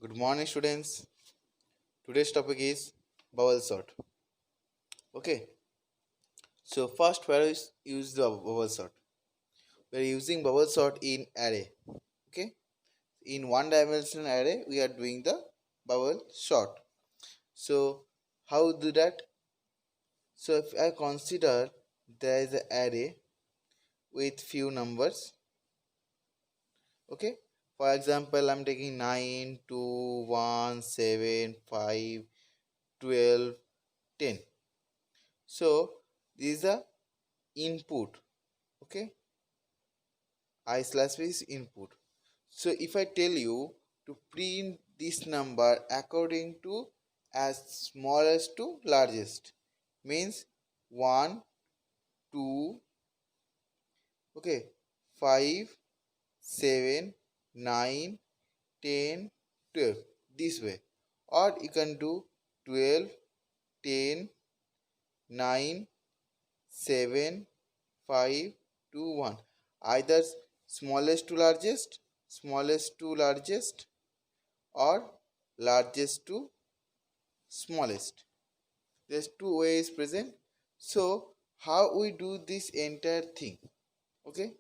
Good morning, students. Today's topic is bubble sort. Okay, so first, where is use the bubble sort? We are using bubble sort in array. Okay, in one dimensional array, we are doing the bubble sort. So, how do that? So, if I consider there is an array with few numbers. Okay, for example, I'm taking 9, 2, 1, 7, 5, 12, 10. So, this is the input. Okay, I slash b is input. So if I tell you to print this number according to as smallest to largest, means 1, 2, okay, 5, 7, 9, 10, 12, this way. Or you can do 12, 10, 9, 7, 5, 2, 1. Either smallest to largest, or largest to smallest. There's two ways present. So how we do this entire thing? Okay.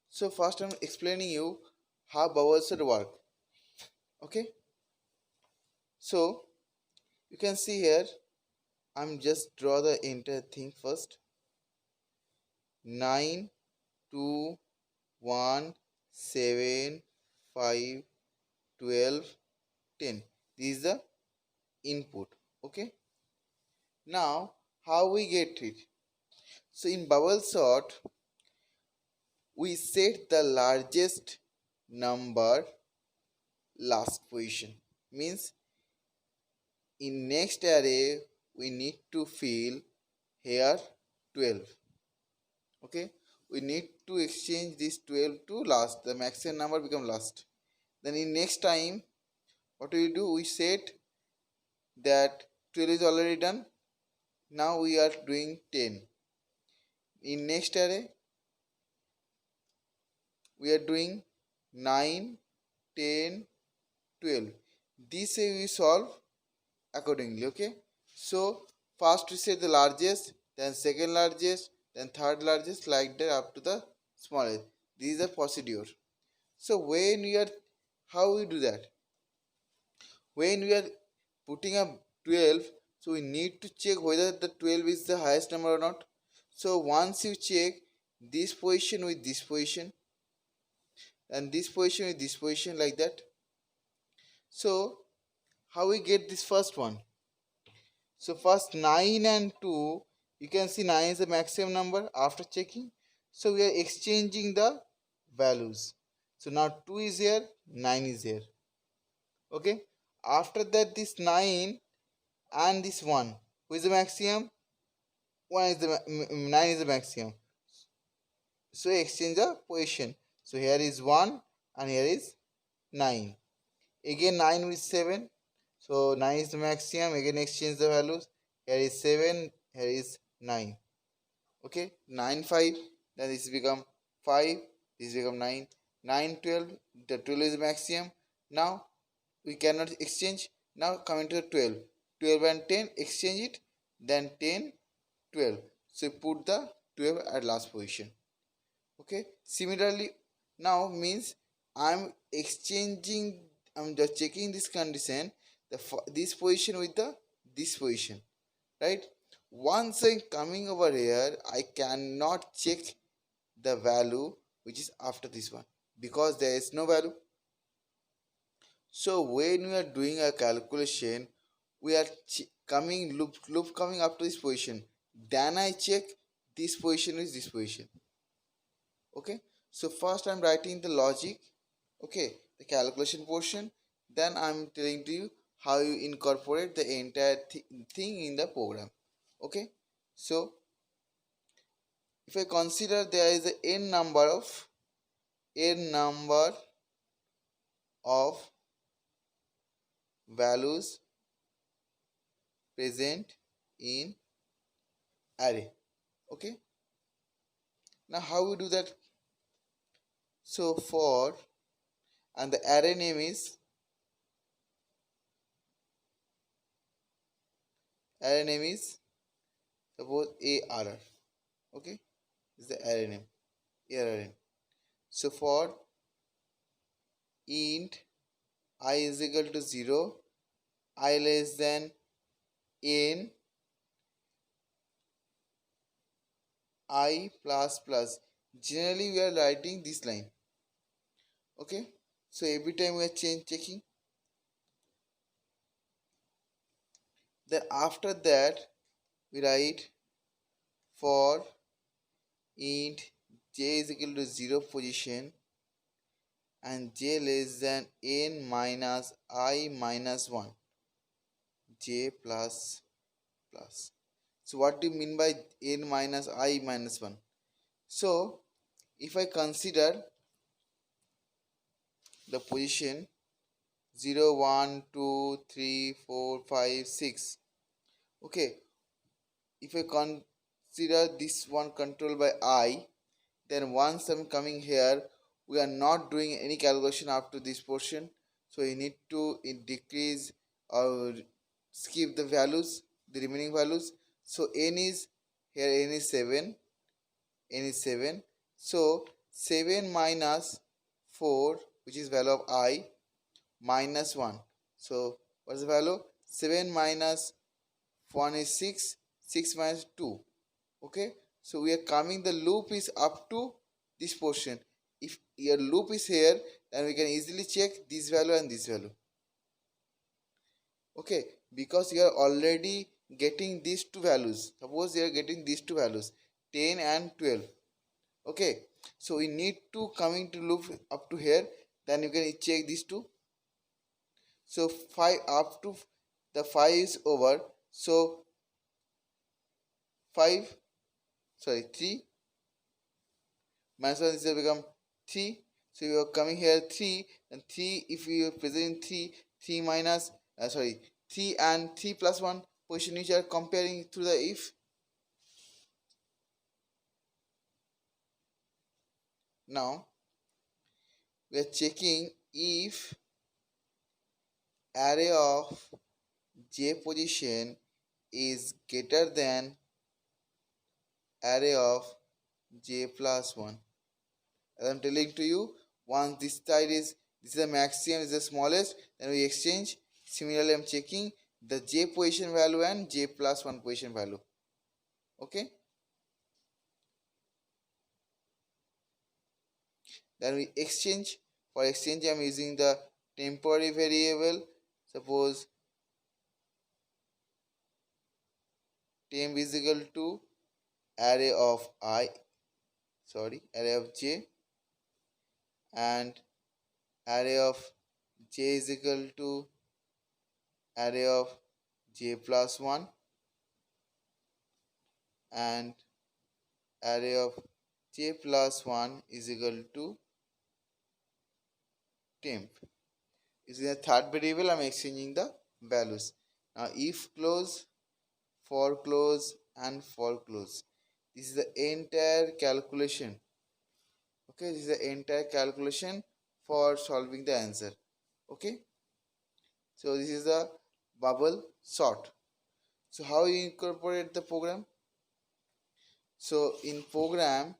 So first I'm explaining you how bubble sort work. Okay. So you can see here. I'm just draw the entire thing first. 9, 2, 1, 7, 5, 12, 10. This is the input. Okay. Now how we get it? So in bubble sort, we set the largest number last position. Means in next array we need to fill here 12. Okay, we need to exchange this 12 to last. The maximum number become last. Then in next time, what do we do? We set that 12 is already done. Now we are doing 10. In next array, we are doing 9, 10, 12. This way we solve accordingly. Okay, so first we say the largest, then second largest, then third largest, like that up to the smallest. This is the procedure. So when we are, how we do that? When we are putting up 12, so we need to check whether the 12 is the highest number or not. So once you check this position with this position and this position with this position, like that. So how we get this first one? So first 9 and 2, you can see 9 is the maximum number after checking. So we are exchanging the values. So now 2 is here, 9 is here. Okay. After that, this 9 and this 1, who is the maximum? 1 is the 9 is the maximum. So exchange the position. So here is 1 and here is 9. Again 9 with 7. So 9 is the maximum. Again exchange the values. Here is 7. Here is 9. Okay. 9 5. Then this become 5. This become 9. 9 12. The 12 is the maximum. Now we cannot exchange. Now coming to the 12. 12 and 10. Exchange it. Then 10 12. So put the 12 at last position. Okay. Similarly, now means I'm exchanging, I'm just checking this condition, this position with the this position, right? Once I'm coming over here, I cannot check the value which is after this one because there is no value. So when we are doing a calculation, we are coming loop coming up to this position. Then I check this position is this position. Okay, so first I'm writing the logic, okay, the calculation portion, then I'm telling to you how you incorporate the entire thing in the program. Okay, so if I consider there is a n number of values present in array. Okay, now how we do that? So for, and the array name is array name is suppose ARR. Okay, this is the array name ARR. So for int I is equal to 0, I less than n I plus plus. Generally we are writing this line. Okay, so every time we are checking. Then after that we write for int j is equal to 0 position and j less than n minus I minus 1, j plus plus. So what do you mean by n minus I minus 1? So if I consider the position 0, 1, 2, 3, 4, 5, 6. Okay, if I consider this one controlled by I, then once I'm coming here, we are not doing any calculation up to this portion. So you need to decrease or skip the values, the remaining values. So n is here, n is 7, n is 7. So 7 minus 4, which is value of I, minus 1. So what is the value? 7 minus 1 is 6, 6 minus 2. Okay, so we are coming, the loop is up to this portion. If your loop is here, then we can easily check this value and this value. Okay, because you are already getting these two values. Suppose you are getting these two values, 10 and 12. Okay, so we need to coming to loop up to here, then you can check these two. So 5 up to the 5 is over. So 3 minus 1 is become 3. So you are coming here 3, and 3, if you are present 3 minus 3 and 3 plus 1 position which are comparing through the if. Now we are checking if array of j position is greater than array of j plus 1. As I'm telling to you, once this side is, this is the maximum, is the smallest, then we exchange. Similarly, I'm checking the j position value and j plus 1 position value. Okay, then we exchange. For exchange, I'm using the temporary variable. Suppose temp is equal to array of array of j, and array of j is equal to array of j plus 1, and array of j plus 1 is equal to temp. Using the third variable, I'm exchanging the values. Now if close, for close, and for close. This is the entire calculation. Okay, this is the entire calculation for solving the answer. Okay, so this is the bubble sort. So how you incorporate the program? So in program,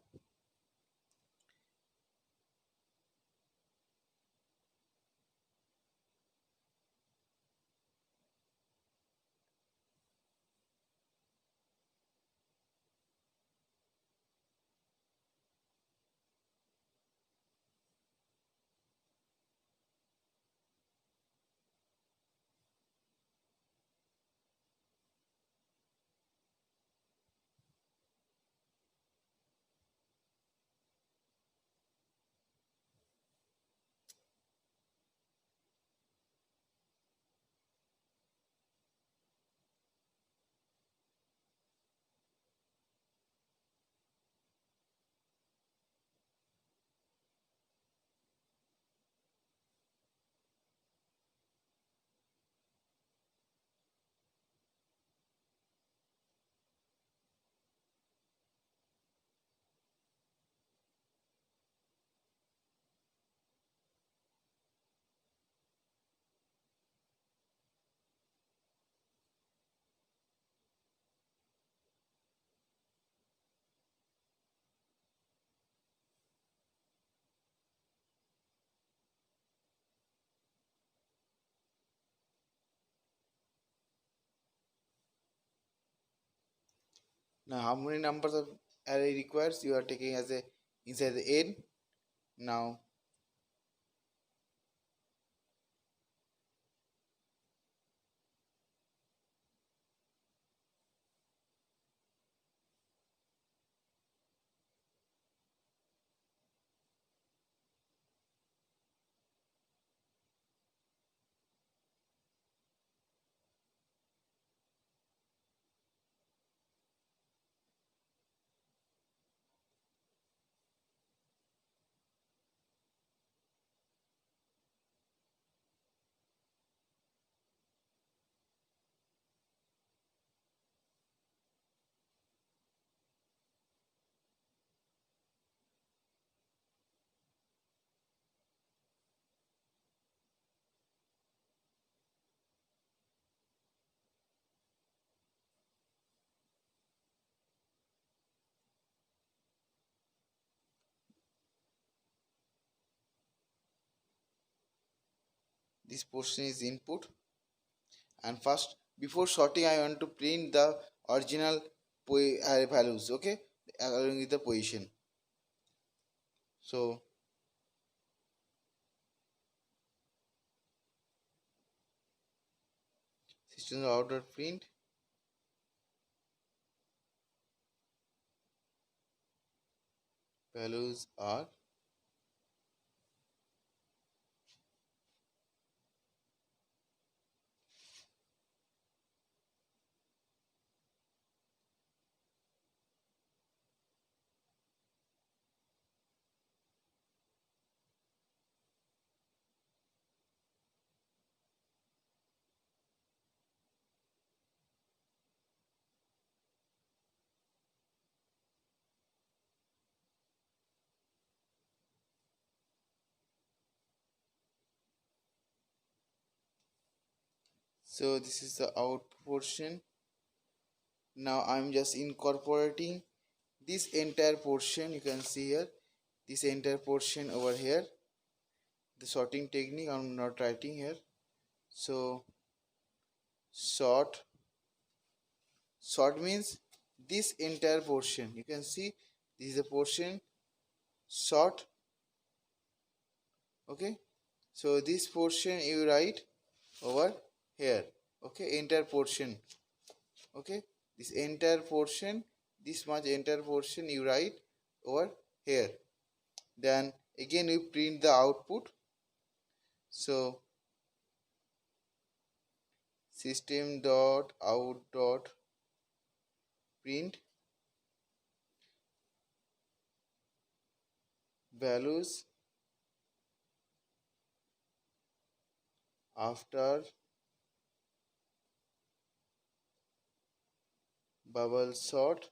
Now how many numbers of array requires you are taking as a inside the n. Now this portion is input, and first before sorting I want to print the original array values, okay, along with the position. So system order print values are so this is the out portion. Now I'm just incorporating this entire portion, you can see here, this entire portion over here, the sorting technique I'm not writing here. So sort means this entire portion, you can see this is a portion sort, okay. So this portion you write over here, okay, entire portion, okay, this entire portion, this much entire portion you write over here. Then again we print the output. So system dot out dot print values after bubble sort,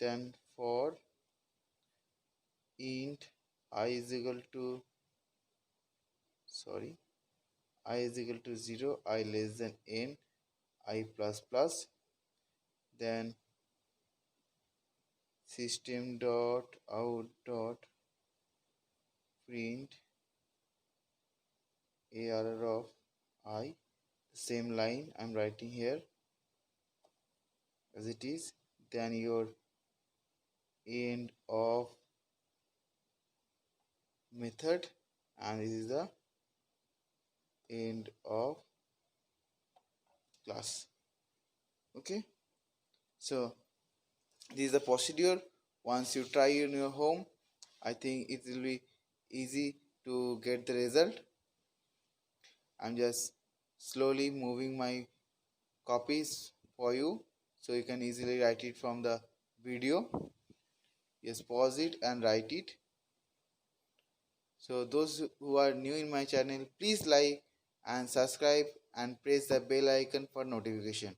then for int I is equal to I is equal to 0, I less than n, I plus plus, then system dot out dot print arr of I, the same line I'm writing here as it is, then your end of method, and this is the end of class, okay. So this is the procedure. Once you try in your home, I think it will be easy to get the result. I'm just slowly moving my copies for you so you can easily write it from the video. Just pause it and write it. So those who are new in my channel, please like and subscribe and press the bell icon for notification.